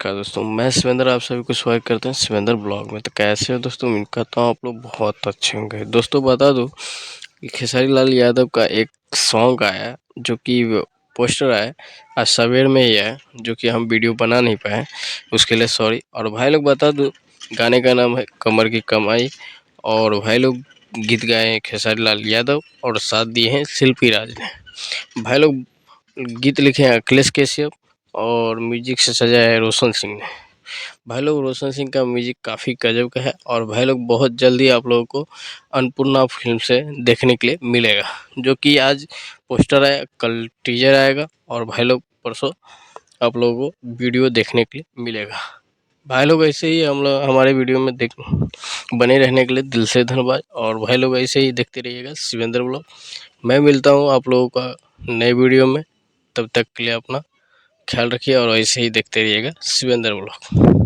नमस्कार दोस्तों, मैं शिवेंद्र आप सभी को स्वागत करते हैं शिवेंद्र ब्लॉग में। तो कैसे हो दोस्तों, उम्मीद करता हूँ आप लोग बहुत अच्छे होंगे। दोस्तों बता दूं कि खेसारी लाल यादव का एक सॉन्ग आया जो कि पोस्टर आया आज सवेर में ही है, जो कि हम वीडियो बना नहीं पाए, उसके लिए सॉरी। और भाई लोग बता दूं, गाने का नाम है कमर की कमाई। और भाई लोग गीत गाए हैं खेसारी लाल यादव और साथ दिए हैं शिल्पी राज ने। भाई लोग गीत लिखे हैं अखिलेश कश्यप और म्यूजिक से सजाया है रोशन सिंह ने। भाई लोग रोशन सिंह का म्यूजिक काफ़ी गजब का है और भाई लोग बहुत जल्दी आप लोगों को अन्नपूर्णा फिल्म से देखने के लिए मिलेगा, जो कि आज पोस्टर आया, कल टीजर आएगा और भाई लोग परसों आप लोगों को वीडियो देखने के लिए मिलेगा। भाई लोग ऐसे ही हम लोग हमारे वीडियो में देख बने रहने के लिए दिल से धन्यवाद। और भाई लोग ऐसे ही देखते रहिएगा शिवेंद्र ब्लॉग। मैं मिलता हूँ आप लोगों का नए वीडियो में, तब तक के लिए अपना ख्याल रखिए और ऐसे ही देखते रहिएगा शिवेंद्र ब्लॉग।